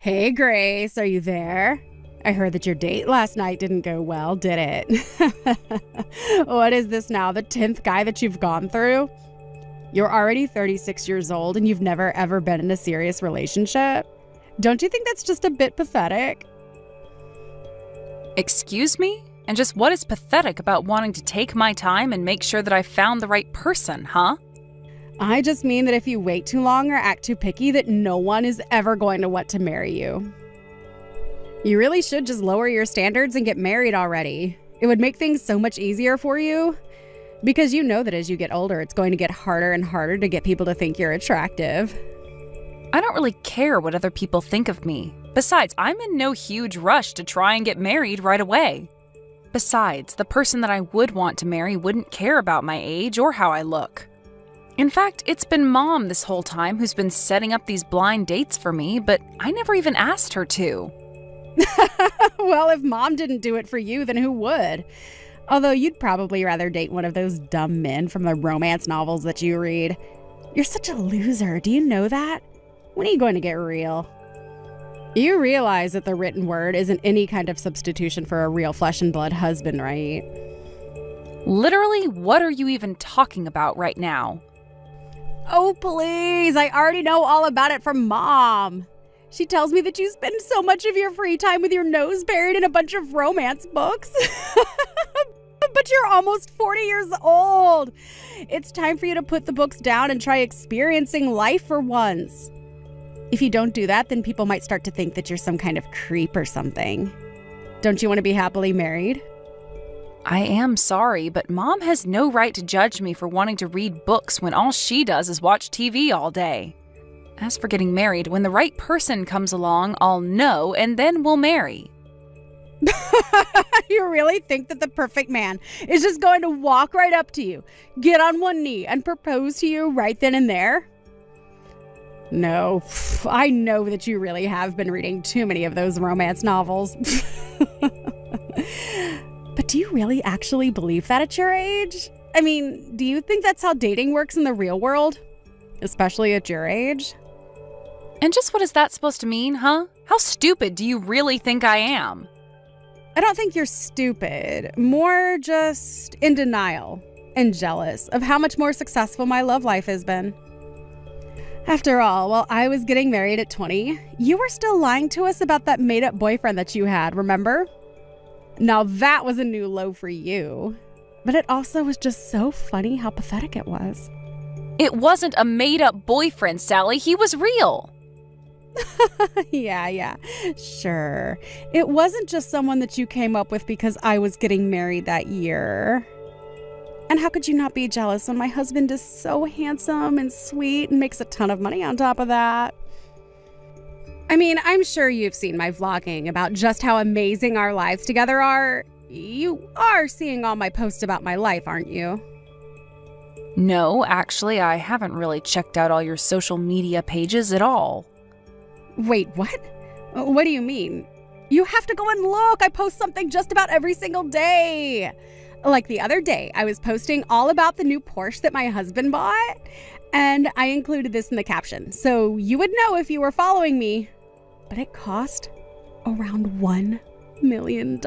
Hey, Grace, are you there? I heard that your date last night didn't go well, did it? What is this now, the 10th guy that you've gone through? You're already 36 years old and you've never ever been in a serious relationship? Don't you think that's just a bit pathetic? Excuse me? And just what is pathetic about wanting to take my time and make sure that I found the right person, huh? I just mean that if you wait too long or act too picky, that no one is ever going to want to marry you. You really should just lower your standards and get married already. It would make things so much easier for you. Because you know that as you get older, it's going to get harder and harder to get people to think you're attractive. I don't really care what other people think of me. Besides, I'm in no huge rush to try and get married right away. Besides, the person that I would want to marry wouldn't care about my age or how I look. In fact, it's been Mom this whole time who's been setting up these blind dates for me, but I never even asked her to. Well, if Mom didn't do it for you, then who would? Although you'd probably rather date one of those dumb men from the romance novels that you read. You're such a loser. Do you know that? When are you going to get real? You realize that the written word isn't any kind of substitution for a real flesh and blood husband, right? Literally, what are you even talking about right now? Oh, please. I already know all about it from Mom. She tells me that you spend so much of your free time with your nose buried in a bunch of romance books. But you're almost 40 years old. It's time for you to put the books down and try experiencing life for once. If you don't do that, then people might start to think that you're some kind of creep or something. Don't you want to be happily married? I am sorry, but Mom has no right to judge me for wanting to read books when all she does is watch TV all day. As for getting married, when the right person comes along, I'll know and then we'll marry. You really think that the perfect man is just going to walk right up to you, get on one knee, and propose to you right then and there? No, I know that you really have been reading too many of those romance novels. But do you really actually believe that at your age? I mean, do you think that's how dating works in the real world? Especially at your age? And just what is that supposed to mean, huh? How stupid do you really think I am? I don't think you're stupid. More just in denial and jealous of how much more successful my love life has been. After all, while I was getting married at 20, you were still lying to us about that made-up boyfriend that you had, remember? Now that was a new low for you. But it also was just so funny how pathetic it was. It wasn't a made-up boyfriend, Sally. He was real. Yeah, sure. It wasn't just someone that you came up with because I was getting married that year. And how could you not be jealous when my husband is so handsome and sweet and makes a ton of money on top of that? I mean, I'm sure you've seen my vlogging about just how amazing our lives together are. You are seeing all my posts about my life, aren't you? No, actually, I haven't really checked out all your social media pages at all. Wait, what? What do you mean? You have to go and look. I post something just about every single day. Like the other day, I was posting all about the new Porsche that my husband bought, and I included this in the caption, so you would know if you were following me. But it cost around $1 million.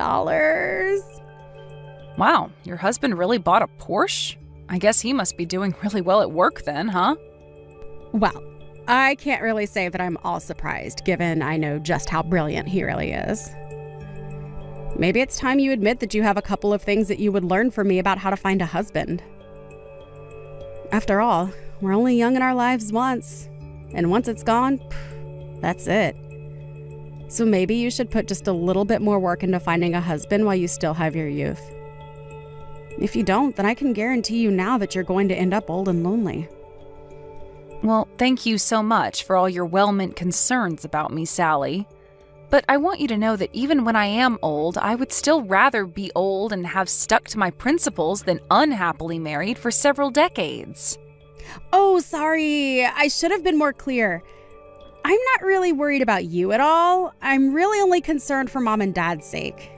Wow, your husband really bought a Porsche? I guess he must be doing really well at work then, huh? Well, I can't really say that I'm all surprised, given I know just how brilliant he really is. Maybe it's time you admit that you have a couple of things that you would learn from me about how to find a husband. After all, we're only young in our lives once, and once it's gone, that's it. So maybe you should put just a little bit more work into finding a husband while you still have your youth. If you don't, then I can guarantee you now that you're going to end up old and lonely. Well, thank you so much for all your well-meant concerns about me, Sally. But I want you to know that even when I am old, I would still rather be old and have stuck to my principles than unhappily married for several decades. Oh, sorry. I should have been more clear. I'm not really worried about you at all. I'm really only concerned for Mom and Dad's sake.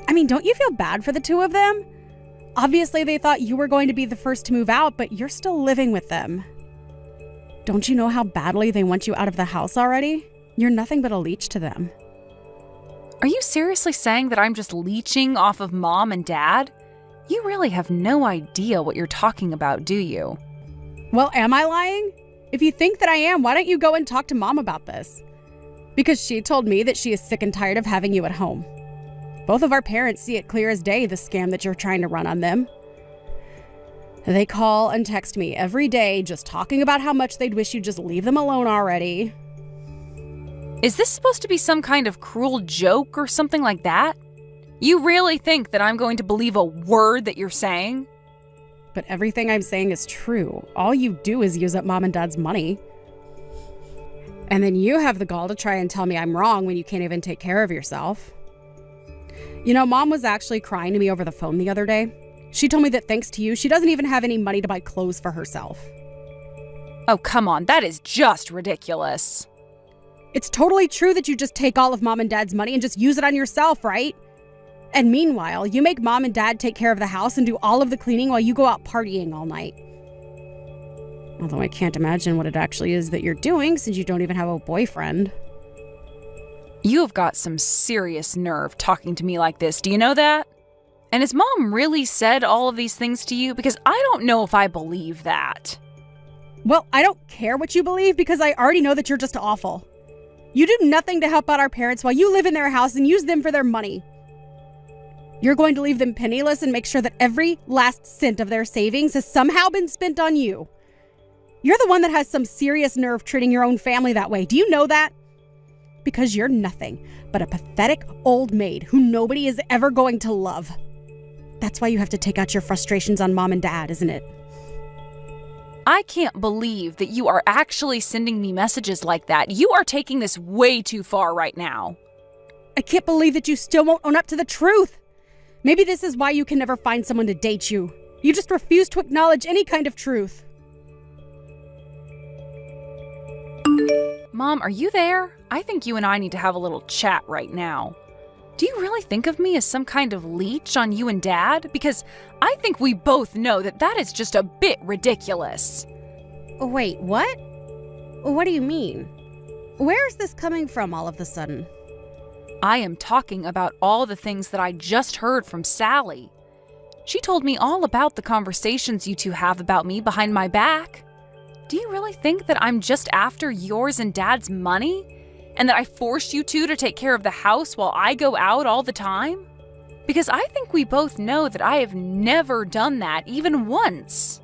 I mean, don't you feel bad for the two of them? Obviously, they thought you were going to be the first to move out, but you're still living with them. Don't you know how badly they want you out of the house already? You're nothing but a leech to them. Are you seriously saying that I'm just leeching off of Mom and Dad? You really have no idea what you're talking about, do you? Well, am I lying? If you think that I am, why don't you go and talk to Mom about this? Because she told me that she is sick and tired of having you at home. Both of our parents see it clear as day, the scam that you're trying to run on them. They call and text me every day just talking about how much they'd wish you'd just leave them alone already. Is this supposed to be some kind of cruel joke or something like that? You really think that I'm going to believe a word that you're saying? But everything I'm saying is true. All you do is use up Mom and Dad's money. And then you have the gall to try and tell me I'm wrong when you can't even take care of yourself. You know, Mom was actually crying to me over the phone the other day. She told me that thanks to you, she doesn't even have any money to buy clothes for herself. Oh, come on, that is just ridiculous. It's totally true that you just take all of Mom and Dad's money and just use it on yourself, right? And meanwhile, you make Mom and Dad take care of the house and do all of the cleaning while you go out partying all night. Although I can't imagine what it actually is that you're doing since you don't even have a boyfriend. You have got some serious nerve talking to me like this, do you know that? And has Mom really said all of these things to you? Because I don't know if I believe that. Well, I don't care what you believe because I already know that you're just awful. You do nothing to help out our parents while you live in their house and use them for their money. You're going to leave them penniless and make sure that every last cent of their savings has somehow been spent on you. You're the one that has some serious nerve treating your own family that way. Do you know that? Because you're nothing but a pathetic old maid who nobody is ever going to love. That's why you have to take out your frustrations on Mom and Dad, isn't it? I can't believe that you are actually sending me messages like that. You are taking this way too far right now. I can't believe that you still won't own up to the truth. Maybe this is why you can never find someone to date you. You just refuse to acknowledge any kind of truth. Mom, are you there? I think you and I need to have a little chat right now. Do you really think of me as some kind of leech on you and Dad? Because I think we both know that that is just a bit ridiculous. Wait, what? What do you mean? Where is this coming from all of a sudden? I am talking about all the things that I just heard from Sally. She told me all about the conversations you two have about me behind my back. Do you really think that I'm just after yours and Dad's money? And that I forced you two to take care of the house while I go out all the time? Because I think we both know that I have never done that even once.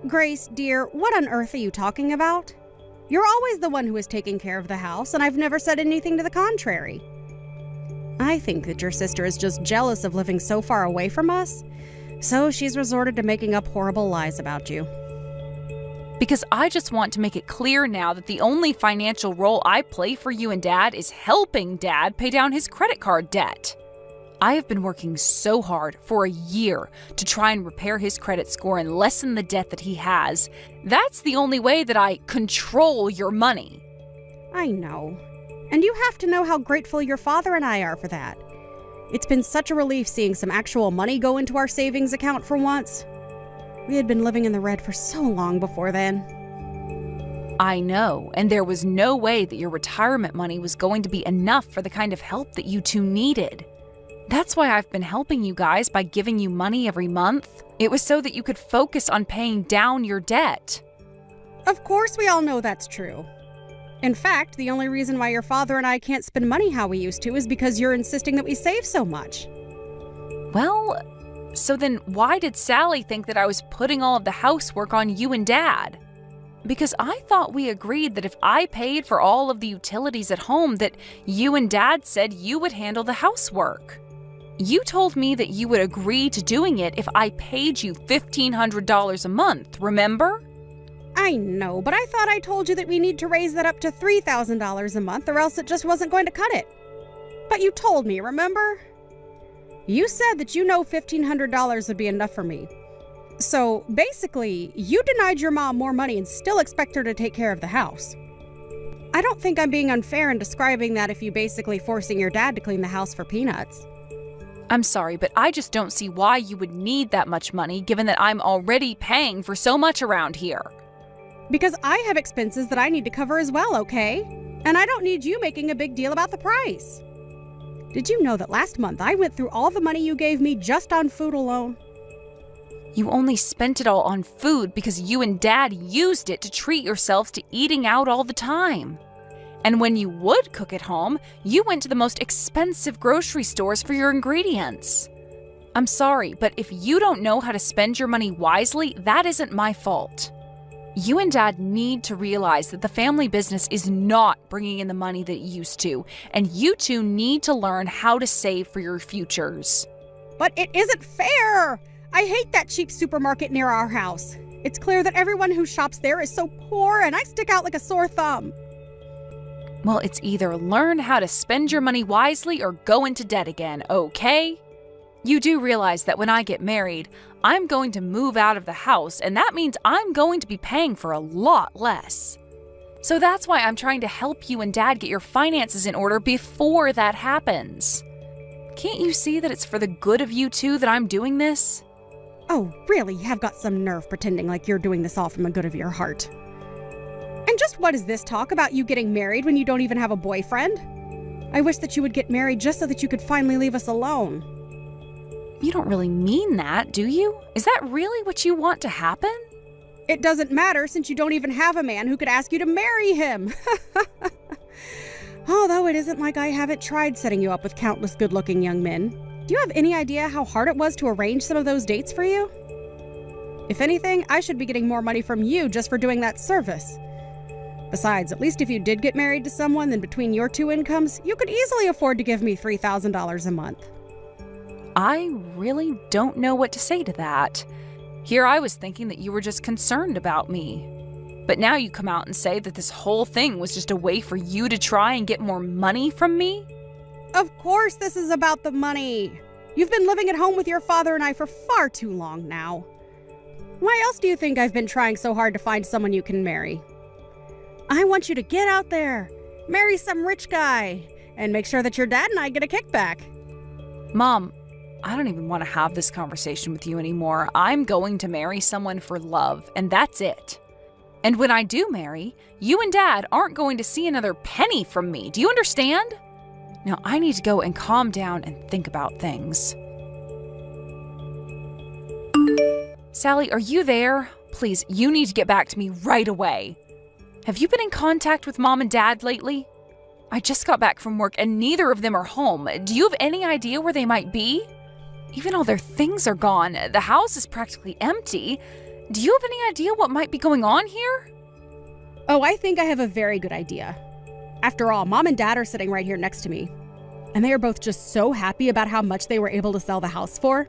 Grace, dear, what on earth are you talking about? You're always the one who is taking care of the house, and I've never said anything to the contrary. I think that your sister is just jealous of living so far away from us, so she's resorted to making up horrible lies about you. Because I just want to make it clear now that the only financial role I play for you and Dad is helping Dad pay down his credit card debt. I have been working so hard for a year to try and repair his credit score and lessen the debt that he has. That's the only way that I control your money. I know. And you have to know how grateful your father and I are for that. It's been such a relief seeing some actual money go into our savings account for once. We had been living in the red for so long before then. I know, and there was no way that your retirement money was going to be enough for the kind of help that you two needed. That's why I've been helping you guys by giving you money every month. It was so that you could focus on paying down your debt. Of course we all know that's true. In fact, the only reason why your father and I can't spend money how we used to is because you're insisting that we save so much. Well, so then why did Sally think that I was putting all of the housework on you and Dad? Because I thought we agreed that if I paid for all of the utilities at home, that you and Dad said you would handle the housework. You told me that you would agree to doing it if I paid you $1,500 a month, remember? I know, but I thought I told you that we need to raise that up to $3,000 a month or else it just wasn't going to cut it. But you told me, remember? You said that you know $1,500 would be enough for me. So basically, you denied your mom more money and still expect her to take care of the house. I don't think I'm being unfair in describing that if you basically forcing your dad to clean the house for peanuts. I'm sorry, but I just don't see why you would need that much money given that I'm already paying for so much around here. Because I have expenses that I need to cover as well, okay? And I don't need you making a big deal about the price. Did you know that last month I went through all the money you gave me just on food alone? You only spent it all on food because you and Dad used it to treat yourselves to eating out all the time. And when you would cook at home, you went to the most expensive grocery stores for your ingredients. I'm sorry, but if you don't know how to spend your money wisely, that isn't my fault. You and Dad need to realize that the family business is not bringing in the money that it used to, and you two need to learn how to save for your futures. But it isn't fair! I hate that cheap supermarket near our house. It's clear that everyone who shops there is so poor, and I stick out like a sore thumb. Well, it's either learn how to spend your money wisely or go into debt again, okay? You do realize that when I get married, I'm going to move out of the house, and that means I'm going to be paying for a lot less. So that's why I'm trying to help you and Dad get your finances in order before that happens. Can't you see that it's for the good of you two that I'm doing this? Oh, really? You have got some nerve pretending like you're doing this all from the good of your heart. And just what is this talk about you getting married when you don't even have a boyfriend? I wish that you would get married just so that you could finally leave us alone. You don't really mean that, do you? Is that really what you want to happen? It doesn't matter since you don't even have a man who could ask you to marry him. Although it isn't like I haven't tried setting you up with countless good-looking young men. Do you have any idea how hard it was to arrange some of those dates for you? If anything, I should be getting more money from you just for doing that service. Besides, at least if you did get married to someone, then between your two incomes, you could easily afford to give me $3,000 a month. I really don't know what to say to that. Here I was thinking that you were just concerned about me. But now you come out and say that this whole thing was just a way for you to try and get more money from me? Of course this is about the money. You've been living at home with your father and I for far too long now. Why else do you think I've been trying so hard to find someone you can marry? I want you to get out there, marry some rich guy, and make sure that your dad and I get a kickback. Mom, I don't even want to have this conversation with you anymore. I'm going to marry someone for love, and that's it. And when I do marry, you and Dad aren't going to see another penny from me. Do you understand? Now I need to go and calm down and think about things. Sally, are you there? Please, you need to get back to me right away. Have you been in contact with Mom and Dad lately? I just got back from work and neither of them are home. Do you have any idea where they might be? Even all their things are gone. The house is practically empty. Do you have any idea what might be going on here? Oh, I think I have a very good idea. After all, Mom and Dad are sitting right here next to me. And they are both just so happy about how much they were able to sell the house for.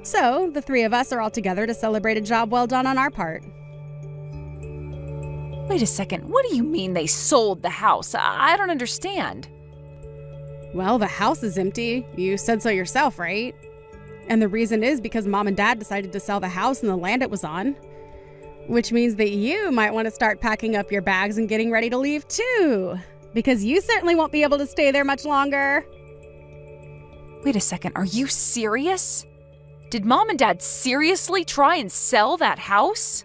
So, the three of us are all together to celebrate a job well done on our part. Wait a second, what do you mean they sold the house? I don't understand. Well, the house is empty. You said so yourself, right? And the reason is because Mom and Dad decided to sell the house and the land it was on. Which means that you might want to start packing up your bags and getting ready to leave too. Because you certainly won't be able to stay there much longer. Wait a second, are you serious? Did Mom and Dad seriously try and sell that house?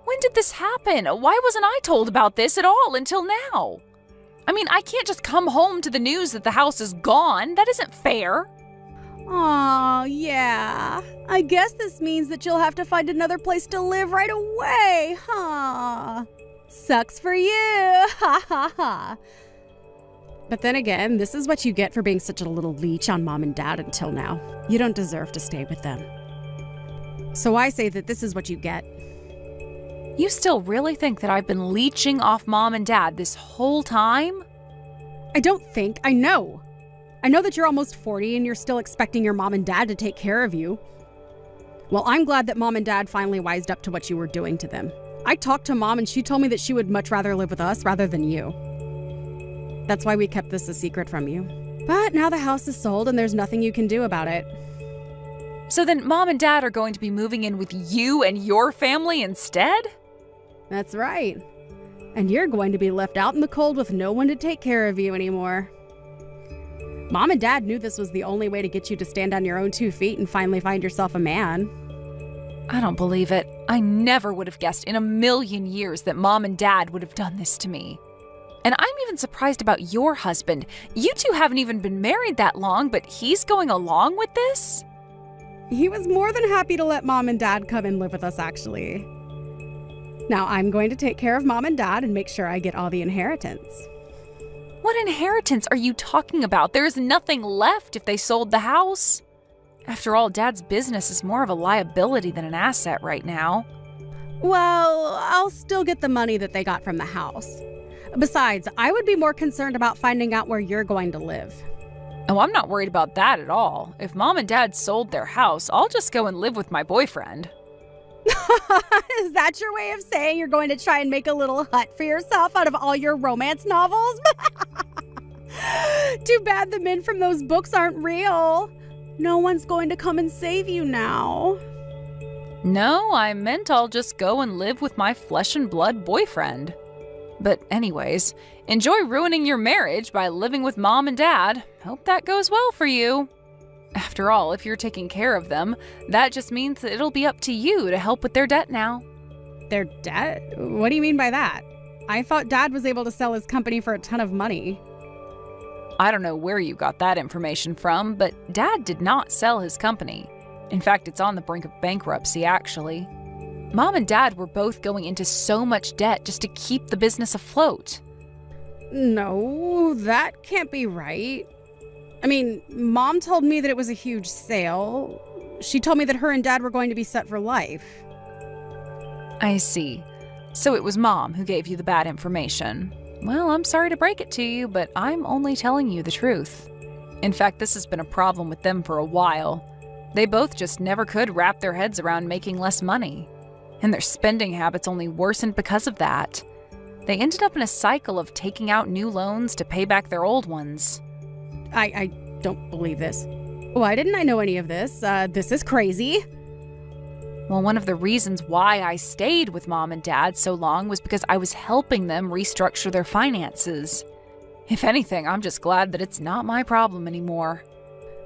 When did this happen? Why wasn't I told about this at all until now? I mean, I can't just come home to the news that the house is gone. That isn't fair. Aw, yeah. I guess this means that you'll have to find another place to live right away, huh? Sucks for you, ha ha ha. But then again, this is what you get for being such a little leech on Mom and Dad until now. You don't deserve to stay with them. So I say that this is what you get. You still really think that I've been leeching off Mom and Dad this whole time? I don't think, I know. I know that you're almost 40 and you're still expecting your Mom and Dad to take care of you. Well, I'm glad that Mom and Dad finally wised up to what you were doing to them. I talked to Mom and she told me that she would much rather live with us rather than you. That's why we kept this a secret from you. But now the house is sold and there's nothing you can do about it. So then Mom and Dad are going to be moving in with you and your family instead? That's right. And you're going to be left out in the cold with no one to take care of you anymore. Mom and Dad knew this was the only way to get you to stand on your own 2 feet and finally find yourself a man. I don't believe it. I never would have guessed in a million years that Mom and Dad would have done this to me. And I'm even surprised about your husband. You two haven't even been married that long, but he's going along with this? He was more than happy to let Mom and Dad come and live with us, actually. Now I'm going to take care of Mom and Dad and make sure I get all the inheritance. What inheritance are you talking about? There's nothing left if they sold the house. After all, Dad's business is more of a liability than an asset right now. Well, I'll still get the money that they got from the house. Besides, I would be more concerned about finding out where you're going to live. Oh, I'm not worried about that at all. If Mom and Dad sold their house, I'll just go and live with my boyfriend. Is that your way of saying you're going to try and make a little hut for yourself out of all your romance novels? Too bad the men from those books aren't real. No one's going to come and save you now. No, I meant I'll just go and live with my flesh and blood boyfriend. But anyways, enjoy ruining your marriage by living with Mom and Dad. Hope that goes well for you. After all, if you're taking care of them, that just means that it'll be up to you to help with their debt now. Their debt? What do you mean by that? I thought Dad was able to sell his company for a ton of money. I don't know where you got that information from, but Dad did not sell his company. In fact, it's on the brink of bankruptcy, actually. Mom and Dad were both going into so much debt just to keep the business afloat. No, that can't be right. I mean, Mom told me that it was a huge sale. She told me that her and Dad were going to be set for life. I see. So it was Mom who gave you the bad information. Well, I'm sorry to break it to you, but I'm only telling you the truth. In fact, this has been a problem with them for a while. They both just never could wrap their heads around making less money. And their spending habits only worsened because of that. They ended up in a cycle of taking out new loans to pay back their old ones. I don't believe this. Why didn't I know any of this? This is crazy. Well, one of the reasons why I stayed with Mom and Dad so long was because I was helping them restructure their finances. If anything, I'm just glad that it's not my problem anymore.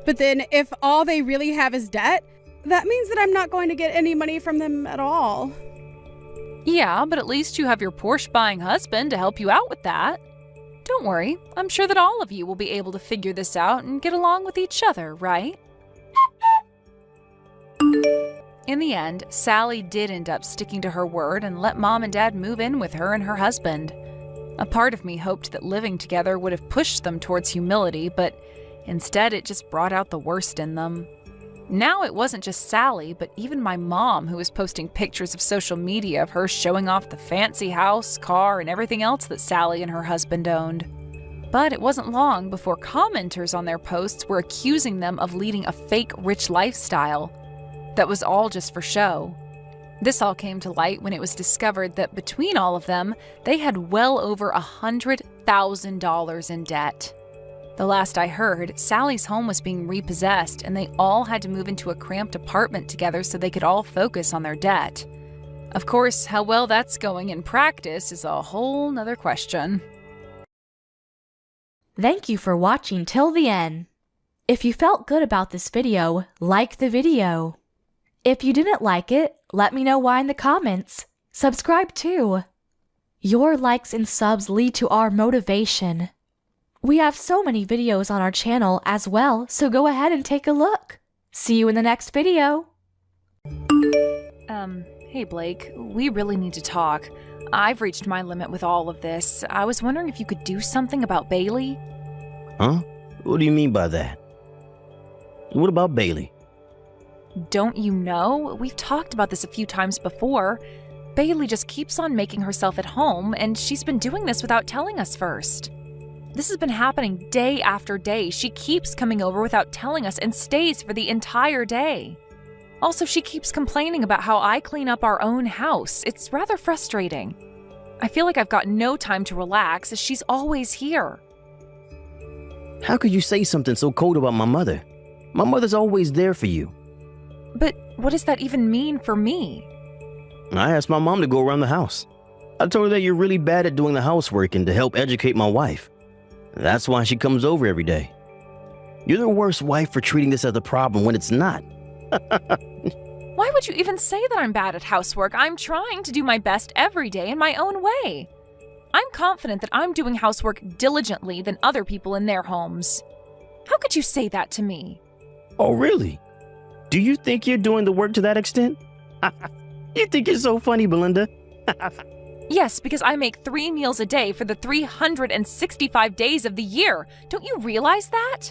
But then if all they really have is debt, that means that I'm not going to get any money from them at all. Yeah, but at least you have your Porsche-buying husband to help you out with that. Don't worry, I'm sure that all of you will be able to figure this out and get along with each other, right? In the end, Sally did end up sticking to her word and let Mom and Dad move in with her and her husband. A part of me hoped that living together would have pushed them towards humility, but instead it just brought out the worst in them. Now it wasn't just Sally, but even my mom who was posting pictures of social media of her showing off the fancy house, car, and everything else that Sally and her husband owned. But it wasn't long before commenters on their posts were accusing them of leading a fake rich lifestyle. That was all just for show. This all came to light when it was discovered that between all of them, they had well over $100,000 in debt. The last I heard, Sally's home was being repossessed and they all had to move into a cramped apartment together so they could all focus on their debt. Of course, how well that's going in practice is a whole nother question. Thank you for watching till the end. If you felt good about this video, like the video. If you didn't like it, let me know why in the comments. Subscribe too. Your likes and subs lead to our motivation. We have so many videos on our channel as well, so go ahead and take a look. See you in the next video. Hey Blake, we really need to talk. I've reached my limit with all of this. I was wondering if you could do something about Bailey? Huh? What do you mean by that? What about Bailey? Don't you know? We've talked about this a few times before. Bailey just keeps on making herself at home, and she's been doing this without telling us first. This has been happening day after day. She keeps coming over without telling us and stays for the entire day. Also, she keeps complaining about how I clean up our own house. It's rather frustrating. I feel like I've got no time to relax as she's always here. How could you say something so cold about my mother? My mother's always there for you. But what does that even mean for me? I asked my mom to go around the house. I told her that you're really bad at doing the housework and to help educate my wife. That's why she comes over every day. You're the worst wife for treating this as a problem when it's not. Why would you even say that I'm bad at housework? I'm trying to do my best every day in my own way. I'm confident that I'm doing housework diligently than other people in their homes. How could you say that to me? Oh, really? Do you think you're doing the work to that extent? You think you're so funny, Belinda? Yes, because I make 3 meals a day for the 365 days of the year. Don't you realize that?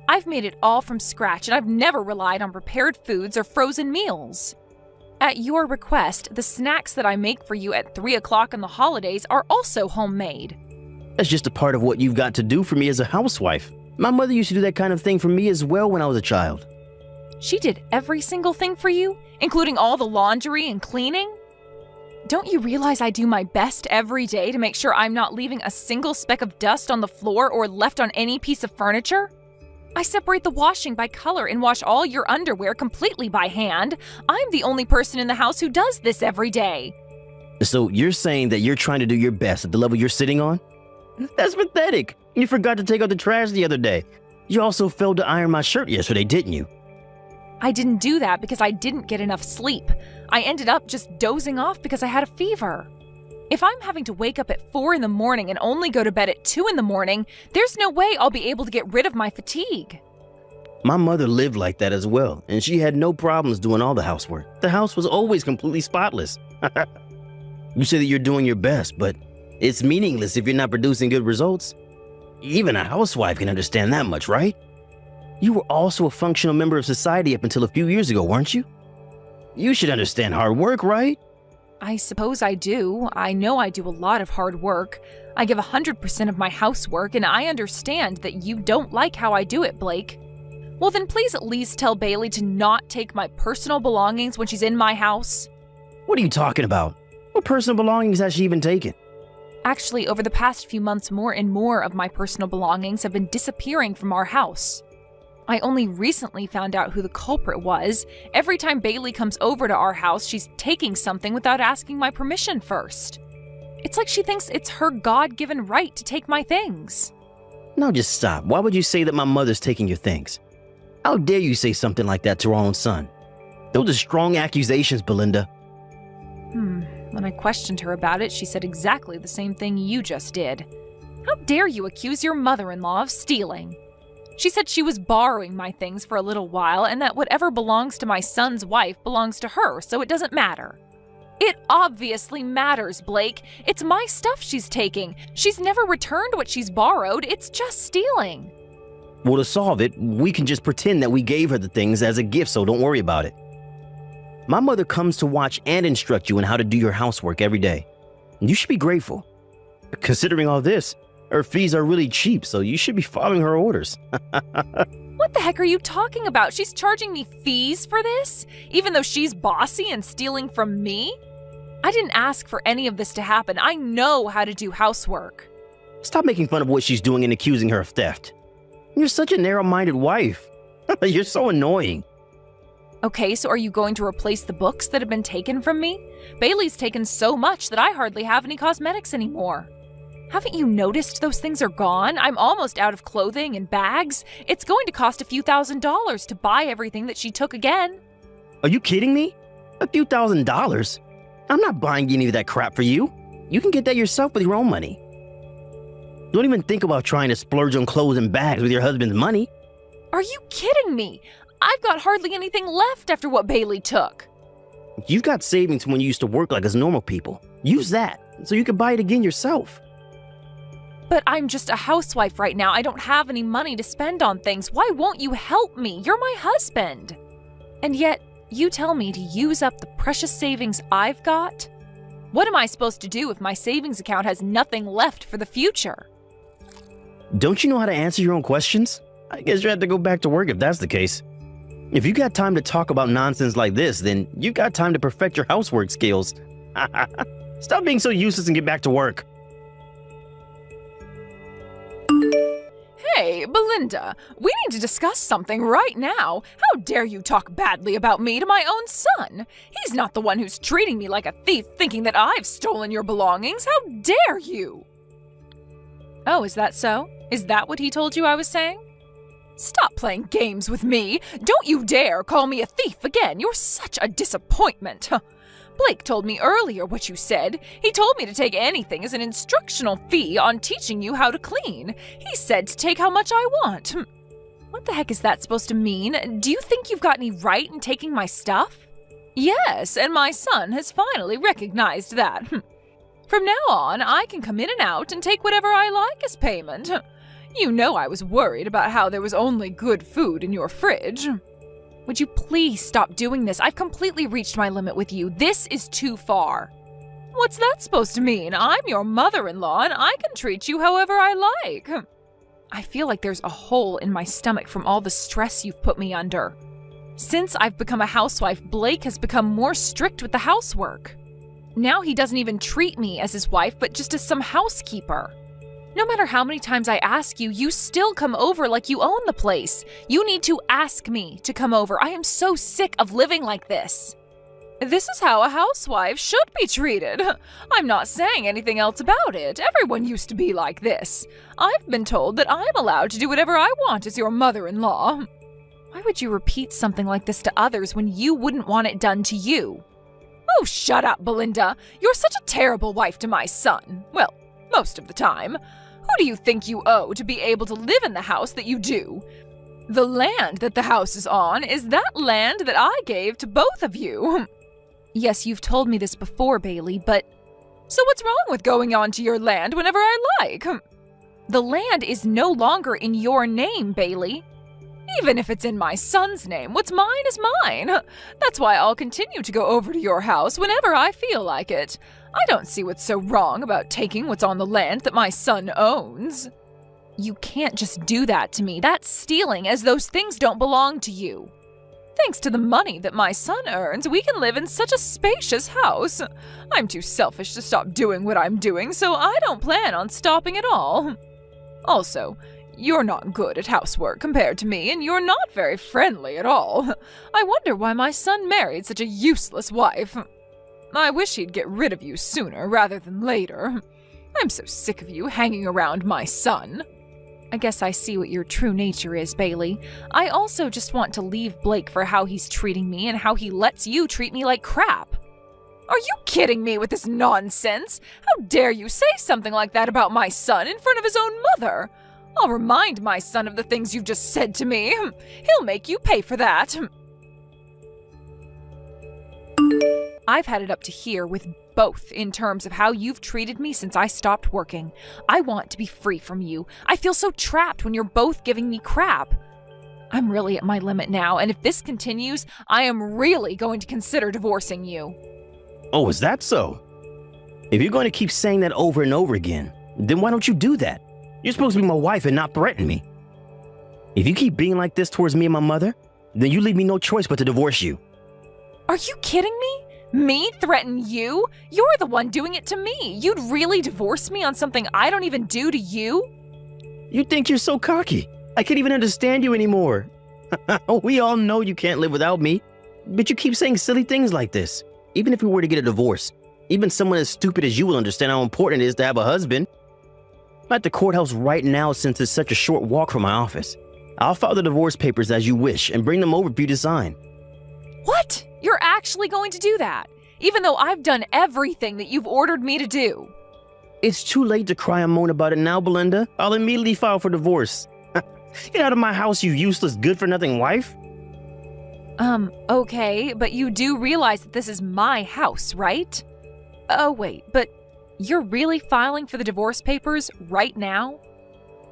I've made it all from scratch, and I've never relied on prepared foods or frozen meals. At your request, the snacks that I make for you at 3 o'clock on the holidays are also homemade. That's just a part of what you've got to do for me as a housewife. My mother used to do that kind of thing for me as well when I was a child. She did every single thing for you, including all the laundry and cleaning? Don't you realize I do my best every day to make sure I'm not leaving a single speck of dust on the floor or left on any piece of furniture? I separate the washing by color and wash all your underwear completely by hand. I'm the only person in the house who does this every day. So you're saying that you're trying to do your best at the level you're sitting on? That's pathetic. You forgot to take out the trash the other day. You also failed to iron my shirt yesterday, didn't you? I didn't do that because I didn't get enough sleep. I ended up just dozing off because I had a fever. If I'm having to wake up at 4 in the morning and only go to bed at 2 in the morning, there's no way I'll be able to get rid of my fatigue. My mother lived like that as well, and she had no problems doing all the housework. The house was always completely spotless. You say that you're doing your best, but it's meaningless if you're not producing good results. Even a housewife can understand that much, right? You were also a functional member of society up until a few years ago, weren't you? You should understand hard work, right? I suppose I do. I know I do a lot of hard work. I give 100% of my housework, and I understand that you don't like how I do it, Blake. Well, then please at least tell Bailey to not take my personal belongings when she's in my house. What are you talking about? What personal belongings has she even taken? Actually, over the past few months, more and more of my personal belongings have been disappearing from our house. I only recently found out who the culprit was. Every time Bailey comes over to our house, she's taking something without asking my permission first. It's like she thinks it's her God-given right to take my things. Now just stop. Why would you say that my mother's taking your things? How dare you say something like that to our own son? Those are strong accusations, Belinda. When I questioned her about it, she said exactly the same thing you just did. How dare you accuse your mother-in-law of stealing? She said she was borrowing my things for a little while and that whatever belongs to my son's wife belongs to her, so it doesn't matter. It obviously matters, Blake. It's my stuff she's taking. She's never returned what she's borrowed. It's just stealing. Well, to solve it, we can just pretend that we gave her the things as a gift, so don't worry about it. My mother comes to watch and instruct you on how to do your housework every day. You should be grateful. Considering all this, her fees are really cheap, so you should be following her orders. What the heck are you talking about? She's charging me fees for this? Even though she's bossy and stealing from me? I didn't ask for any of this to happen. I know how to do housework. Stop making fun of what she's doing and accusing her of theft. You're such a narrow-minded wife. You're so annoying. Okay, so are you going to replace the books that have been taken from me? Bailey's taken so much that I hardly have any cosmetics anymore. Haven't you noticed those things are gone? I'm almost out of clothing and bags. It's going to cost a few $1,000s to buy everything that she took again. Are you kidding me? A few $1,000s? I'm not buying any of that crap for you. You can get that yourself with your own money. Don't even think about trying to splurge on clothes and bags with your husband's money. Are you kidding me? I've got hardly anything left after what Bailey took. You've got savings from when you used to work like us normal people. Use that so you can buy it again yourself. But I'm just a housewife right now. I don't have any money to spend on things. Why won't you help me? You're my husband. And yet, you tell me to use up the precious savings I've got? What am I supposed to do if my savings account has nothing left for the future? Don't you know how to answer your own questions? I guess you have to go back to work if that's the case. If you got time to talk about nonsense like this, then you got time to perfect your housework skills. Stop being so useless and get back to work. Hey, Belinda, we need to discuss something right now. How dare you talk badly about me to my own son? He's not the one who's treating me like a thief, thinking that I've stolen your belongings. How dare you? Oh, is that so? Is that what he told you I was saying? Stop playing games with me. Don't you dare call me a thief again. You're such a disappointment. Blake told me earlier what you said. He told me to take anything as an instructional fee on teaching you how to clean. He said to take how much I want. What the heck is that supposed to mean? Do you think you've got any right in taking my stuff? Yes, and my son has finally recognized that. From now on, I can come in and out and take whatever I like as payment. You know I was worried about how there was only good food in your fridge. Would you please stop doing this? I've completely reached my limit with you. This is too far. What's that supposed to mean? I'm your mother-in-law and I can treat you however I like. I feel like there's a hole in my stomach from all the stress you've put me under. Since I've become a housewife, Blake has become more strict with the housework. Now he doesn't even treat me as his wife, but just as some housekeeper. No matter how many times I ask you, you still come over like you own the place. You need to ask me to come over. I am so sick of living like this. This is how a housewife should be treated. I'm not saying anything else about it. Everyone used to be like this. I've been told that I'm allowed to do whatever I want as your mother-in-law. Why would you repeat something like this to others when you wouldn't want it done to you? Oh, shut up, Belinda. You're such a terrible wife to my son. Well, most of the time. Who do you think you owe to be able to live in the house that you do? The land that the house is on is that land that I gave to both of you. Yes, you've told me this before, Bailey, but... So what's wrong with going on to your land whenever I like? The land is no longer in your name, Bailey. Even if it's in my son's name, what's mine is mine. That's why I'll continue to go over to your house whenever I feel like it. I don't see what's so wrong about taking what's on the land that my son owns. You can't just do that to me. That's stealing, as those things don't belong to you. Thanks to the money that my son earns, we can live in such a spacious house. I'm too selfish to stop doing what I'm doing, so I don't plan on stopping at all. Also, you're not good at housework compared to me, and you're not very friendly at all. I wonder why my son married such a useless wife. I wish he'd get rid of you sooner rather than later. I'm so sick of you hanging around my son. I guess I see what your true nature is, Bailey. I also just want to leave Blake for how he's treating me and how he lets you treat me like crap. Are you kidding me with this nonsense? How dare you say something like that about my son in front of his own mother? I'll remind my son of the things you've just said to me. He'll make you pay for that. I've had it up to here with both in terms of how you've treated me since I stopped working. I want to be free from you. I feel so trapped when you're both giving me crap. I'm really at my limit now, and if this continues, I am really going to consider divorcing you. Oh, is that so? If you're going to keep saying that over and over again, then why don't you do that? You're supposed to be my wife and not threaten me. If you keep being like this towards me and my mother, then you leave me no choice but to divorce you. Are you kidding me? Me threaten you? You're the one doing it to me. You'd really divorce me on something I don't even do to you? You think you're so cocky. I can't even understand you anymore. We all know you can't live without me, but you keep saying silly things like this. Even if we were to get a divorce, even someone as stupid as you will understand how important it is to have a husband. I'm at the courthouse right now since it's such a short walk from my office. I'll file the divorce papers as you wish and bring them over for you to sign. What? You're actually going to do that? Even though I've done everything that you've ordered me to do? It's too late to cry and moan about it now, Belinda. I'll immediately file for divorce. Get out of my house, you useless, good-for-nothing wife. Okay, but you do realize that this is my house, right? Oh, wait, but you're really filing for the divorce papers right now?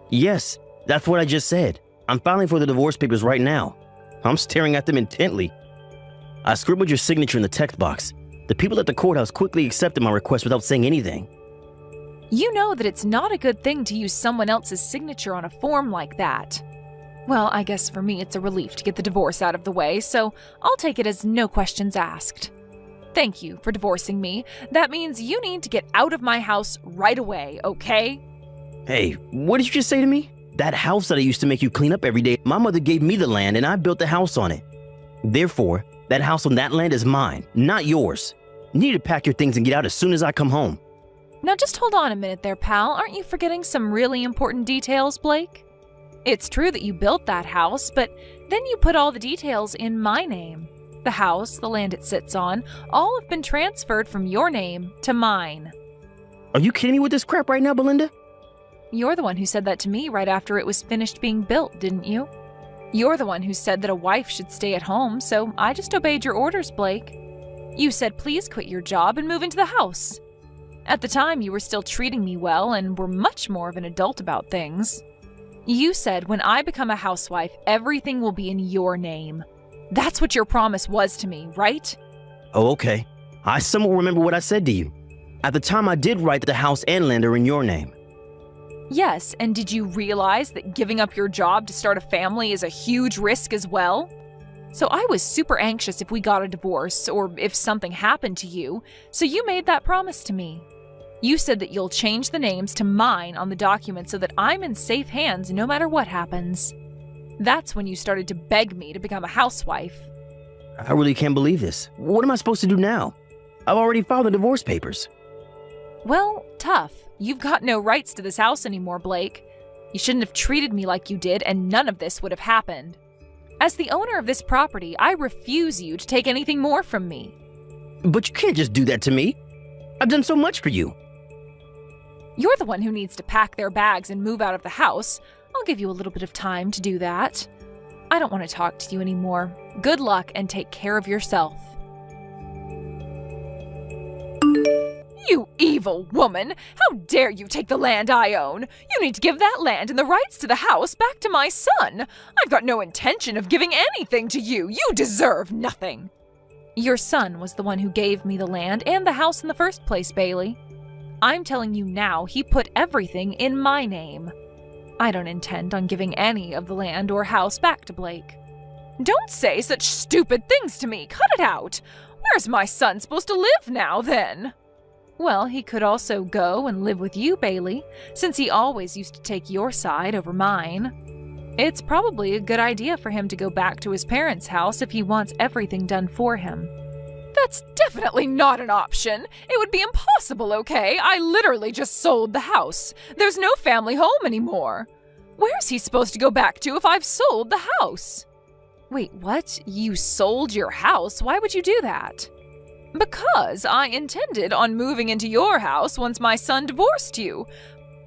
Yes, that's what I just said. I'm filing for the divorce papers right now. I'm staring at them intently. I scribbled your signature in the text box. The people at the courthouse quickly accepted my request without saying anything. You know that it's not a good thing to use someone else's signature on a form like that. Well, I guess for me it's a relief to get the divorce out of the way, so I'll take it as no questions asked. Thank you for divorcing me. That means you need to get out of my house right away, okay? Hey, what did you just say to me? That house that I used to make you clean up every day, my mother gave me the land and I built the house on it. Therefore, that house on that land is mine, not yours. You need to pack your things and get out as soon as I come home. Now just hold on a minute there, pal. Aren't you forgetting some really important details, Blake? It's true that you built that house, but then you put all the details in my name. The house, the land it sits on, all have been transferred from your name to mine. Are you kidding me with this crap right now, Belinda? You're the one who said that to me right after it was finished being built, didn't you? You're the one who said that a wife should stay at home, so I just obeyed your orders, Blake. You said please quit your job and move into the house. At the time, you were still treating me well and were much more of an adult about things. You said when I become a housewife, everything will be in your name. That's what your promise was to me, right? Oh, okay. I somewhat remember what I said to you. At the time, I did write that the house and land are in your name. Yes, and did you realize that giving up your job to start a family is a huge risk as well? So I was super anxious if we got a divorce or if something happened to you, so you made that promise to me. You said that you'll change the names to mine on the document so that I'm in safe hands no matter what happens. That's when you started to beg me to become a housewife. I really can't believe this. What am I supposed to do now? I've already filed the divorce papers. Well, tough. You've got no rights to this house anymore, Blake. You shouldn't have treated me like you did, and none of this would have happened. As the owner of this property, I refuse you to take anything more from me. But you can't just do that to me. I've done so much for you. You're the one who needs to pack their bags and move out of the house. I'll give you a little bit of time to do that. I don't want to talk to you anymore. Good luck and take care of yourself. You evil woman! How dare you take the land I own? You need to give that land and the rights to the house back to my son. I've got no intention of giving anything to you. You deserve nothing. Your son was the one who gave me the land and the house in the first place, Bailey. I'm telling you now, he put everything in my name. I don't intend on giving any of the land or house back to Blake. Don't say such stupid things to me. Cut it out. Where's my son supposed to live now, then? Well, he could also go and live with you, Bailey, since he always used to take your side over mine. It's probably a good idea for him to go back to his parents' house if he wants everything done for him. That's definitely not an option. It would be impossible, okay? I literally just sold the house. There's no family home anymore. Where's he supposed to go back to if I've sold the house? Wait, what? You sold your house? Why would you do that? Because I intended on moving into your house once my son divorced you.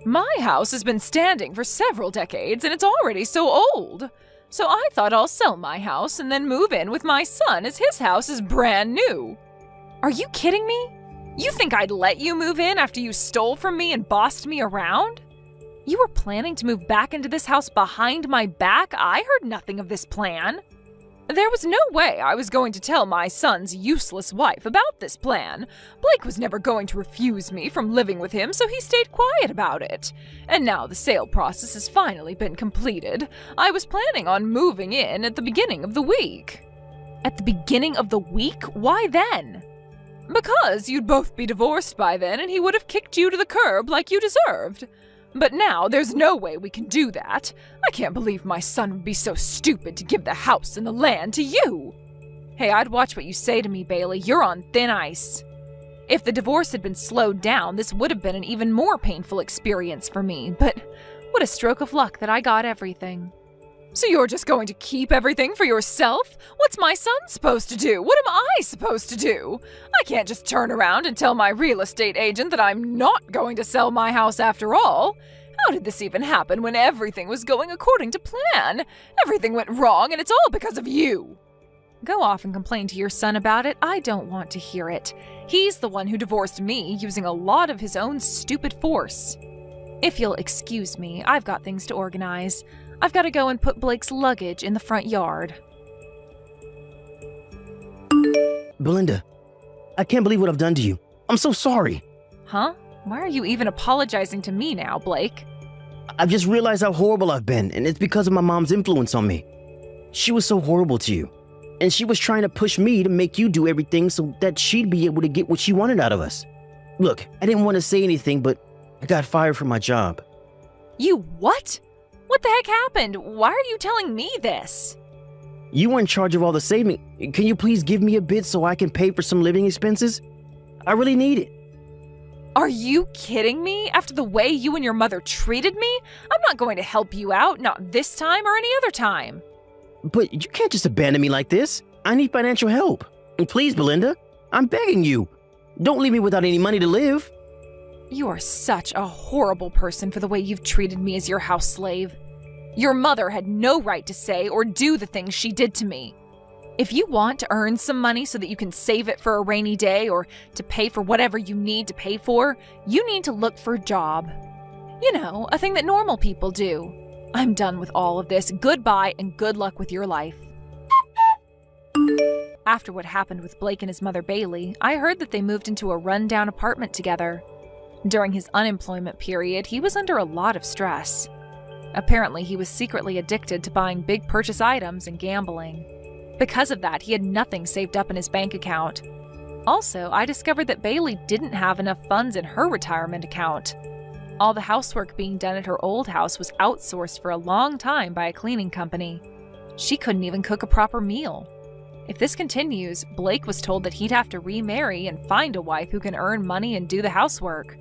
My house has been standing for several decades and it's already so old. So I thought I'll sell my house and then move in with my son as his house is brand new. Are you kidding me? You think I'd let you move in after you stole from me and bossed me around? You were planning to move back into this house behind my back? I heard nothing of this plan. There was no way I was going to tell my son's useless wife about this plan. Blake was never going to refuse me from living with him, so he stayed quiet about it. And now the sale process has finally been completed. I was planning on moving in at the beginning of the week. At the beginning of the week? Why then? Because you'd both be divorced by then and he would have kicked you to the curb like you deserved. But now there's no way we can do that. I can't believe my son would be so stupid to give the house and the land to you. Hey, I'd watch what you say to me, Bailey. You're on thin ice. If the divorce had been slowed down, this would have been an even more painful experience for me. But what a stroke of luck that I got everything. So you're just going to keep everything for yourself? What's my son supposed to do? What am I supposed to do? I can't just turn around and tell my real estate agent that I'm not going to sell my house after all. How did this even happen when everything was going according to plan? Everything went wrong and it's all because of you. Go off and complain to your son about it. I don't want to hear it. He's the one who divorced me using a lot of his own stupid force. If you'll excuse me, I've got things to organize. I've got to go and put Blake's luggage in the front yard. Belinda, I can't believe what I've done to you. I'm so sorry. Huh? Why are you even apologizing to me now, Blake? I've just realized how horrible I've been, and it's because of my mom's influence on me. She was so horrible to you, and she was trying to push me to make you do everything so that she'd be able to get what she wanted out of us. Look, I didn't want to say anything, but I got fired from my job. You what? What the heck happened? Why are you telling me this? You were in charge of all the saving. Can you please give me a bit so I can pay for some living expenses? I really need it. Are you kidding me? After the way you and your mother treated me? I'm not going to help you out, not this time or any other time. But you can't just abandon me like this. I need financial help. And please, Belinda, I'm begging you. Don't leave me without any money to live. You are such a horrible person for the way you've treated me as your house slave. Your mother had no right to say or do the things she did to me. If you want to earn some money so that you can save it for a rainy day or to pay for whatever you need to pay for, you need to look for a job. You know, a thing that normal people do. I'm done with all of this. Goodbye and good luck with your life. After what happened with Blake and his mother Bailey, I heard that they moved into a rundown apartment together. During his unemployment period, he was under a lot of stress. Apparently, he was secretly addicted to buying big purchase items and gambling. Because of that, he had nothing saved up in his bank account. Also, I discovered that Bailey didn't have enough funds in her retirement account. All the housework being done at her old house was outsourced for a long time by a cleaning company. She couldn't even cook a proper meal. If this continues, Blake was told that he'd have to remarry and find a wife who can earn money and do the housework.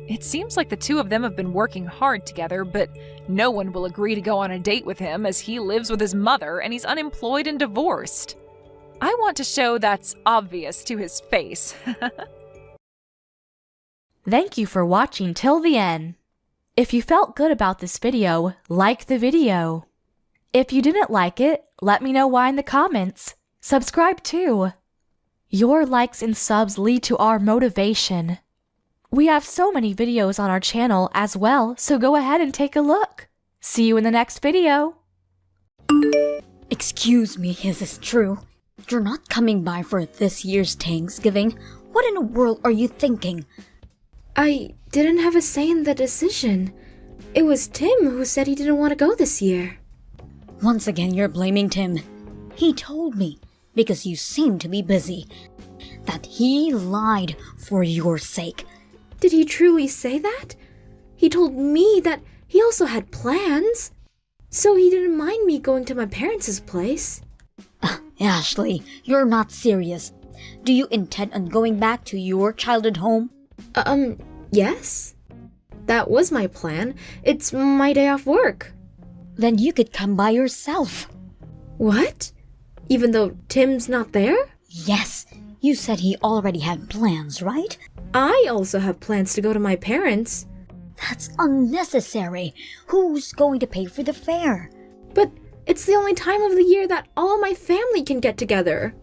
It seems like the two of them have been working hard together, but no one will agree to go on a date with him as he lives with his mother and he's unemployed and divorced. I want to show that's obvious to his face. Thank you for watching till the end. If you felt good about this video, like the video. If you didn't like it, let me know why in the comments. Subscribe too. Your likes and subs lead to our motivation. We have so many videos on our channel as well, so go ahead and take a look. See you in the next video. Excuse me, is this true? You're not coming by for this year's Thanksgiving. What in the world are you thinking? I didn't have a say in the decision. It was Tim who said he didn't want to go this year. Once again, you're blaming Tim. He told me, because you seem to be busy, that he lied for your sake. Did he truly say that? He told me that he also had plans. So he didn't mind me going to my parents' place. Ashley, you're not serious. Do you intend on going back to your childhood home? Yes. That was my plan. It's my day off work. Then you could come by yourself. What? Even though Tim's not there? Yes, you said he already had plans, right? I also have plans to go to my parents. That's unnecessary. Who's going to pay for the fare? But it's the only time of the year that all my family can get together.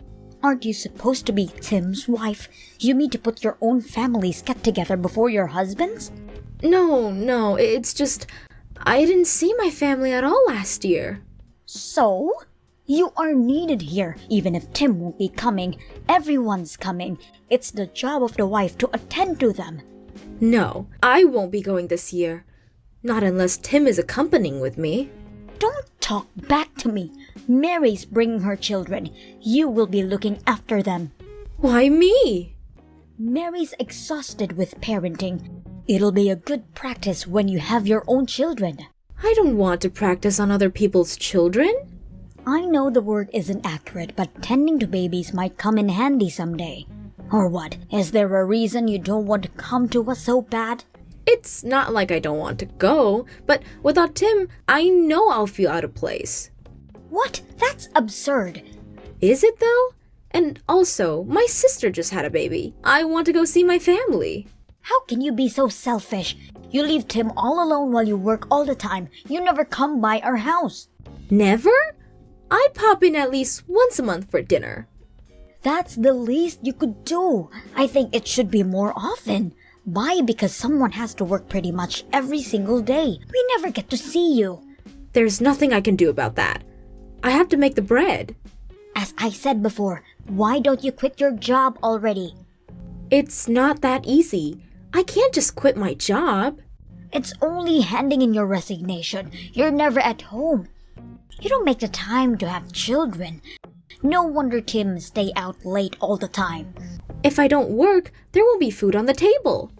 Aren't you supposed to be Tim's wife? You mean to put your own family's get-together before your husband's? No, it's just I didn't see my family at all last year. So? You are needed here, even if Tim won't be coming. Everyone's coming. It's the job of the wife to attend to them. No, I won't be going this year. Not unless Tim is accompanying with me. Don't talk back to me. Mary's bringing her children. You will be looking after them. Why me? Mary's exhausted with parenting. It'll be a good practice when you have your own children. I don't want to practice on other people's children. I know the word isn't accurate, but tending to babies might come in handy someday. Or what? Is there a reason you don't want to come to us so bad? It's not like I don't want to go, but without Tim, I know I'll feel out of place. What? That's absurd. Is it though? And also, my sister just had a baby. I want to go see my family. How can you be so selfish? You leave Tim all alone while you work all the time. You never come by our house. Never? I pop in at least once a month for dinner. That's the least you could do. I think it should be more often. Why? Because someone has to work pretty much every single day. We never get to see you. There's nothing I can do about that. I have to make the bread. As I said before, why don't you quit your job already? It's not that easy. I can't just quit my job. It's only handing in your resignation. You're never at home. You don't make the time to have children. No wonder Tim stay out late all the time. If I don't work, there won't be food on the table.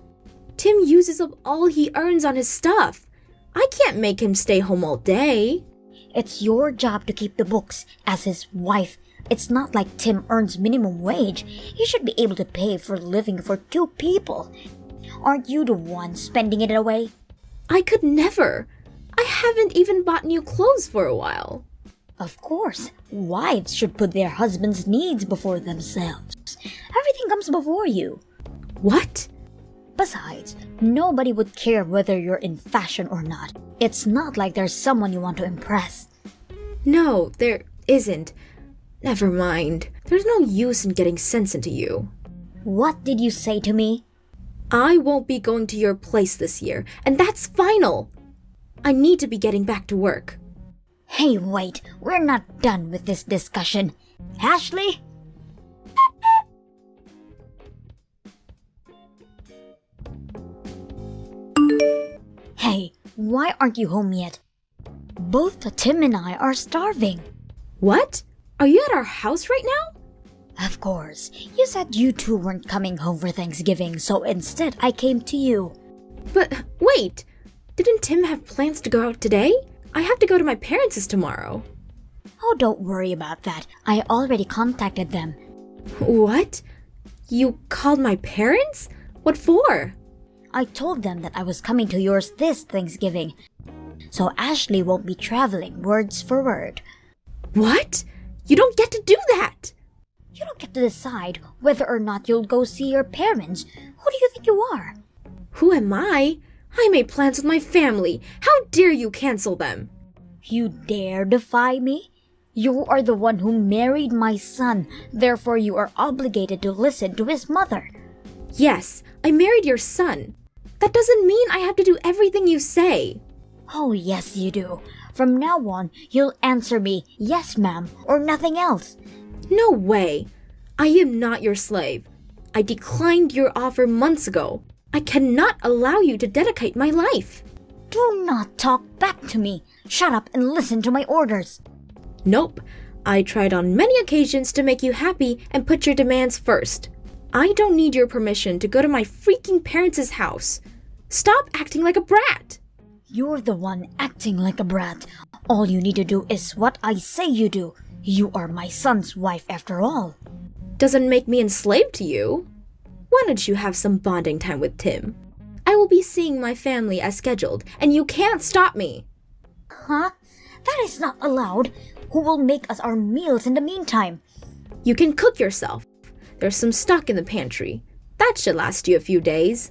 Tim uses up all he earns on his stuff. I can't make him stay home all day. It's your job to keep the books as his wife. It's not like Tim earns minimum wage. He should be able to pay for living for two people. Aren't you the one spending it away? I could never. I haven't even bought new clothes for a while. Of course, wives should put their husbands' needs before themselves. Everything comes before you. What? Besides, nobody would care whether you're in fashion or not. It's not like there's someone you want to impress. No, there isn't. Never mind. There's no use in getting sense into you. What did you say to me? I won't be going to your place this year, and that's final. I need to be getting back to work. Hey, wait, we're not done with this discussion. Ashley? Hey, why aren't you home yet? Both Tim and I are starving. What? Are you at our house right now? Of course. You said you two weren't coming home for Thanksgiving, so instead I came to you. But wait, didn't Tim have plans to go out today? I have to go to my parents' tomorrow. Oh, don't worry about that. I already contacted them. What? You called my parents? What for? I told them that I was coming to yours this Thanksgiving, so Ashley won't be traveling words for word. What? You don't get to do that! You don't get to decide whether or not you'll go see your parents. Who do you think you are? Who am I? I made plans with my family. How dare you cancel them? You dare defy me? You are the one who married my son, therefore you are obligated to listen to his mother. Yes, I married your son. That doesn't mean I have to do everything you say. Oh, yes, you do. From now on, you'll answer me, yes, ma'am, or nothing else. No way. I am not your slave. I declined your offer months ago. I cannot allow you to dedicate my life. Do not talk back to me. Shut up and listen to my orders. Nope. I tried on many occasions to make you happy and put your demands first. I don't need your permission to go to my freaking parents' house. Stop acting like a brat. You're the one acting like a brat. All you need to do is what I say you do. You are my son's wife after all. Doesn't make me enslaved to you. Why don't you have some bonding time with Tim? I will be seeing my family as scheduled, and you can't stop me. Huh? That is not allowed. Who will make us our meals in the meantime? You can cook yourself. There's some stock in the pantry. That should last you a few days.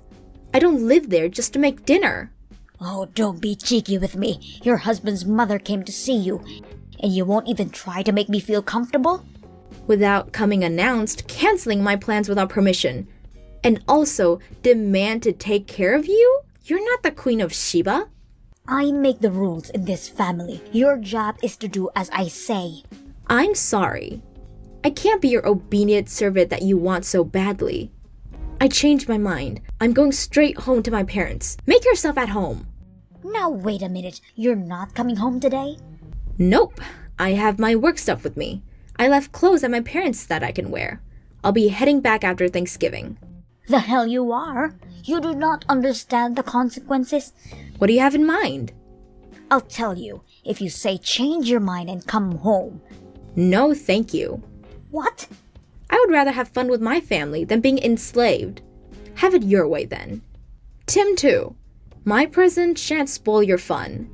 I don't live there just to make dinner. Oh, don't be cheeky with me. Your husband's mother came to see you, and you won't even try to make me feel comfortable? Without coming announced, canceling my plans without permission, and also demand to take care of you? You're not the Queen of Sheba. I make the rules in this family. Your job is to do as I say. I'm sorry. I can't be your obedient servant that you want so badly. I changed my mind. I'm going straight home to my parents. Make yourself at home. Now wait a minute. You're not coming home today? Nope. I have my work stuff with me. I left clothes at my parents' that I can wear. I'll be heading back after Thanksgiving. The hell you are. You do not understand the consequences. What do you have in mind? I'll tell you if you say change your mind and come home. No, thank you. What? I would rather have fun with my family than being enslaved. Have it your way then. Tim too. My present shan't spoil your fun.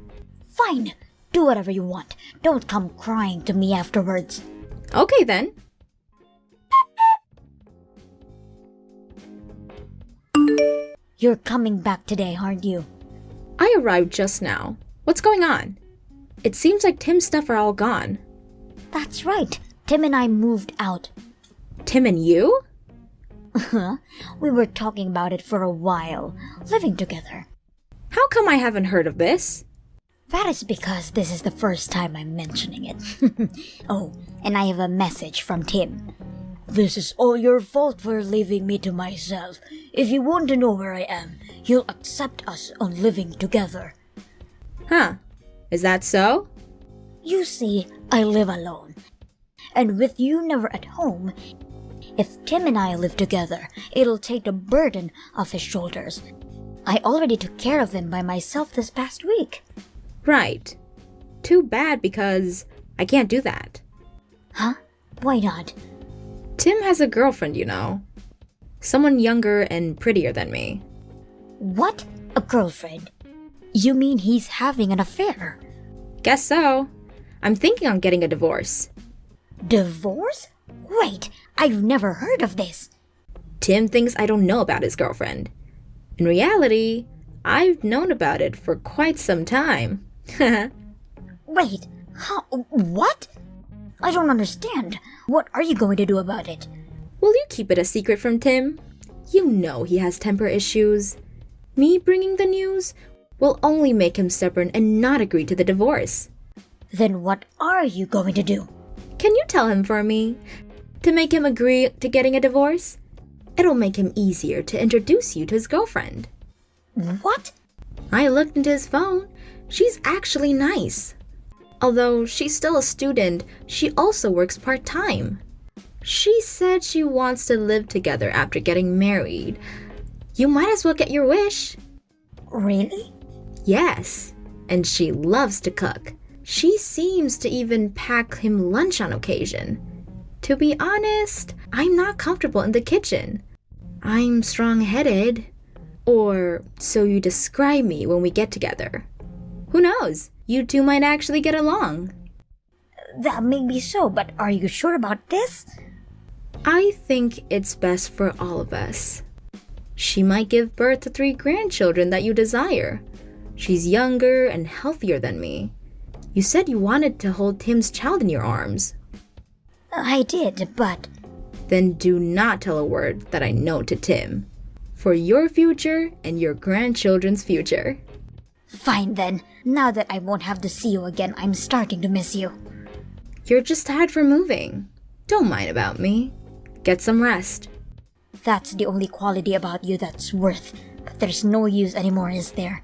Fine. Do whatever you want. Don't come crying to me afterwards. Okay then. You're coming back today, aren't you? I arrived just now. What's going on? It seems like Tim's stuff are all gone. That's right. Tim and I moved out. Tim and you? We were talking about it for a while, living together. How come I haven't heard of this? That is because this is the first time I'm mentioning it. Oh, and I have a message from Tim. This is all your fault for leaving me to myself. If you want to know where I am, you'll accept us on living together. Huh. Is that so? You see, I live alone. And with you never at home, if Tim and I live together, it'll take the burden off his shoulders. I already took care of him by myself this past week. Right. Too bad because I can't do that. Huh? Why not? Tim has a girlfriend, you know. Someone younger and prettier than me. What? A girlfriend? You mean he's having an affair? Guess so. I'm thinking on getting a divorce. Divorce? Wait, I've never heard of this. Tim thinks I don't know about his girlfriend. In reality, I've known about it for quite some time. Wait, how? What? I don't understand. What are you going to do about it? Will you keep it a secret from Tim? You know he has temper issues. Me bringing the news will only make him stubborn and not agree to the divorce. Then what are you going to do? Can you tell him for me? To make him agree to getting a divorce? It'll make him easier to introduce you to his girlfriend. What? I looked into his phone. She's actually nice. Although she's still a student, she also works part-time. She said she wants to live together after getting married. You might as well get your wish. Really? Yes, and she loves to cook. She seems to even pack him lunch on occasion. To be honest, I'm not comfortable in the kitchen. I'm strong-headed. Or so you describe me when we get together. Who knows? You two might actually get along. That may be so, but are you sure about this? I think it's best for all of us. She might give birth to 3 grandchildren that you desire. She's younger and healthier than me. You said you wanted to hold Tim's child in your arms. I did, but... Then do not tell a word that I know to Tim. For your future and your grandchildren's future. Fine then. Now that I won't have to see you again, I'm starting to miss you. You're just tired from moving. Don't mind about me. Get some rest. That's the only quality about you that's worth. But there's no use anymore, is there?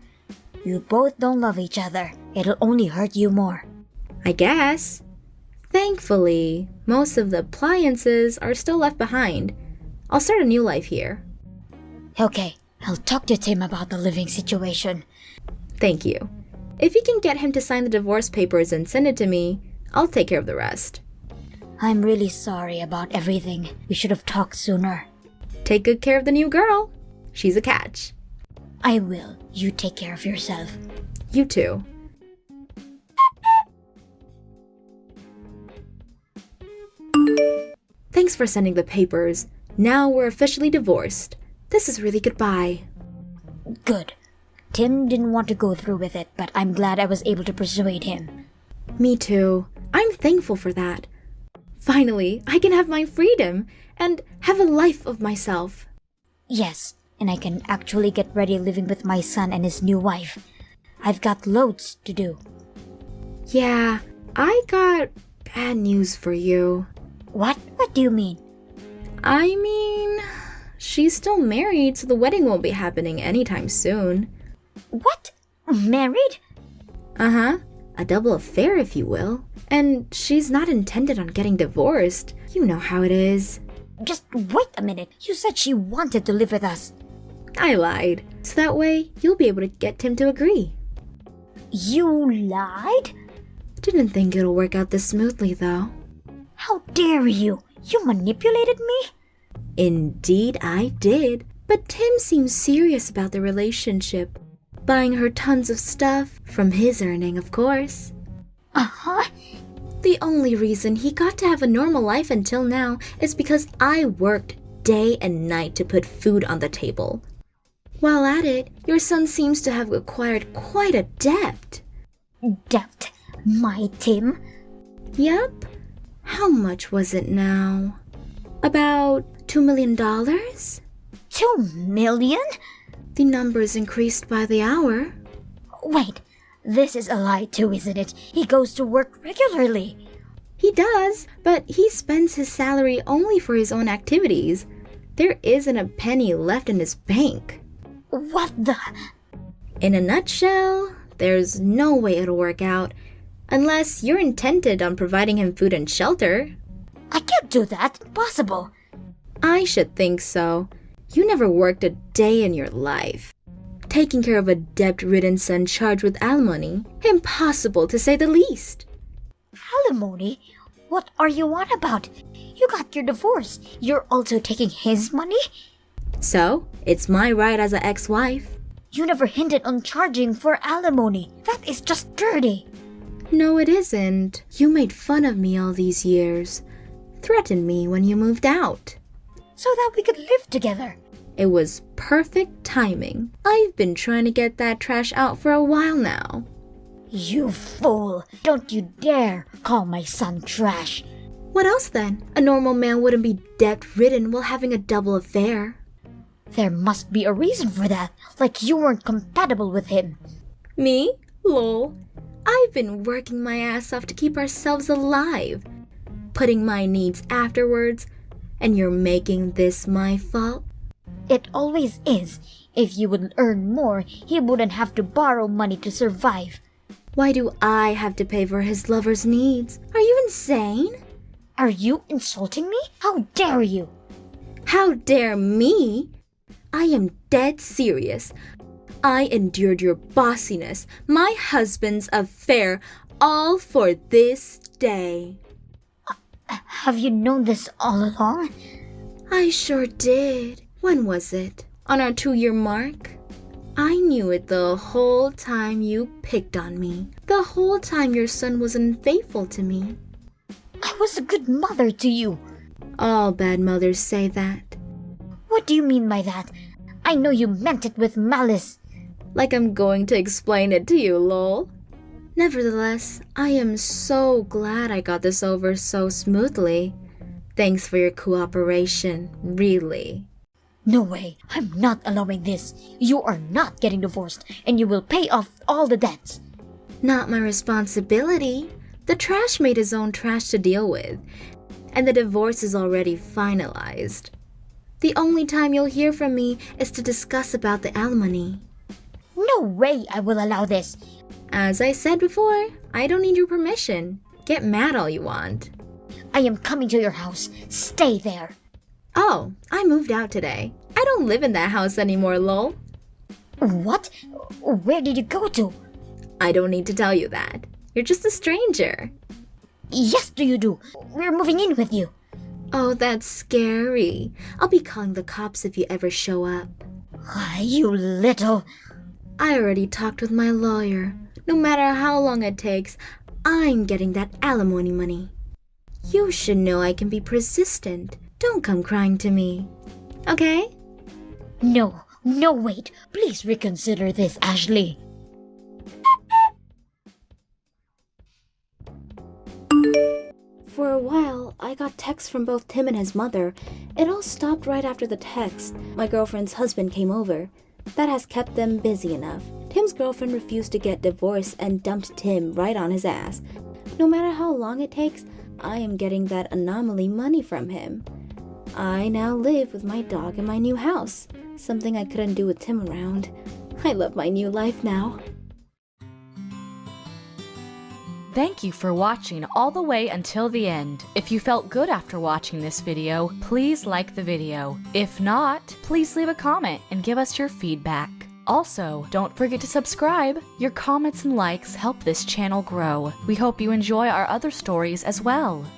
You both don't love each other. It'll only hurt you more. I guess. Thankfully, most of the appliances are still left behind. I'll start a new life here. Okay, I'll talk to Tim about the living situation. Thank you. If you can get him to sign the divorce papers and send it to me, I'll take care of the rest. I'm really sorry about everything. We should have talked sooner. Take good care of the new girl. She's a catch. I will. You take care of yourself. You too. Thanks for sending the papers. Now we're officially divorced. This is really goodbye. Good. Tim didn't want to go through with it, but I'm glad I was able to persuade him. Me too. I'm thankful for that. Finally, I can have my freedom and have a life of myself. Yes, and I can actually get ready living with my son and his new wife. I've got loads to do. Yeah, I got bad news for you. What? What do you mean? I mean, she's still married, so the wedding won't be happening anytime soon. What? Married? Uh-huh. A double affair, if you will. And she's not intended on getting divorced. You know how it is. Just wait a minute. You said she wanted to live with us. I lied. So that way, you'll be able to get Tim to agree. You lied? Didn't think it'll work out this smoothly, though. How dare you? You manipulated me? Indeed, I did. But Tim seems serious about the relationship. Buying her tons of stuff, from his earning, of course. Uh-huh. The only reason he got to have a normal life until now is because I worked day and night to put food on the table. While at it, your son seems to have acquired quite a debt. Debt? My Tim? Yup. How much was it now? About $2 million? 2 million? The numbers increased by the hour. Wait, this is a lie too, isn't it? He goes to work regularly. He does, but he spends his salary only for his own activities. There isn't a penny left in his bank. What the? In a nutshell, there's no way it'll work out unless you're intended on providing him food and shelter. I can't do that. Impossible. I should think so. You never worked a day in your life. Taking care of a debt-ridden son charged with alimony? Impossible, to say the least. Alimony? What are you on about? You got your divorce. You're also taking his money? So, it's my right as an ex-wife. You never hinted on charging for alimony. That is just dirty. No, it isn't. You made fun of me all these years. Threatened me when you moved out. So that we could live together. It was perfect timing. I've been trying to get that trash out for a while now. You fool! Don't you dare call my son trash. What else then? A normal man wouldn't be debt-ridden while having a double affair. There must be a reason for that, like you weren't compatible with him. Me? Lol. I've been working my ass off to keep ourselves alive, putting my needs afterwards, and you're making this my fault? It always is. If you would earn more, he wouldn't have to borrow money to survive. Why do I have to pay for his lover's needs? Are you insane? Are you insulting me? How dare you? How dare me? I am dead serious. I endured your bossiness, my husband's affair, all for this day. Have you known this all along? I sure did. When was it? On our 2-year mark? I knew it the whole time you picked on me. The whole time your son was unfaithful to me. I was a good mother to you. All bad mothers say that. What do you mean by that? I know you meant it with malice. Like I'm going to explain it to you, lol. Nevertheless, I am so glad I got this over so smoothly. Thanks for your cooperation, really. No way. I'm not allowing this. You are not getting divorced, and you will pay off all the debts. Not my responsibility. The trash made his own trash to deal with, and the divorce is already finalized. The only time you'll hear from me is to discuss about the alimony. No way I will allow this. As I said before, I don't need your permission. Get mad all you want. I am coming to your house. Stay there. Oh, I moved out today. I don't live in that house anymore, lol. What? Where did you go to? I don't need to tell you that. You're just a stranger. Yes, you do. We're moving in with you. Oh, that's scary. I'll be calling the cops if you ever show up. You little... I already talked with my lawyer. No matter how long it takes, I'm getting that alimony money. You should know I can be persistent. Don't come crying to me. Okay? No, wait. Please reconsider this, Ashley. For a while, I got texts from both Tim and his mother. It all stopped right after the text. My girlfriend's husband came over. That has kept them busy enough. Tim's girlfriend refused to get divorced and dumped Tim right on his ass. No matter how long it takes, I am getting that anomaly money from him. I now live with my dog in my new house, something I couldn't do with Tim around. I love my new life now. Thank you for watching all the way until the end. If you felt good after watching this video, please like the video. If not, please leave a comment and give us your feedback. Also, don't forget to subscribe. Your comments and likes help this channel grow. We hope you enjoy our other stories as well.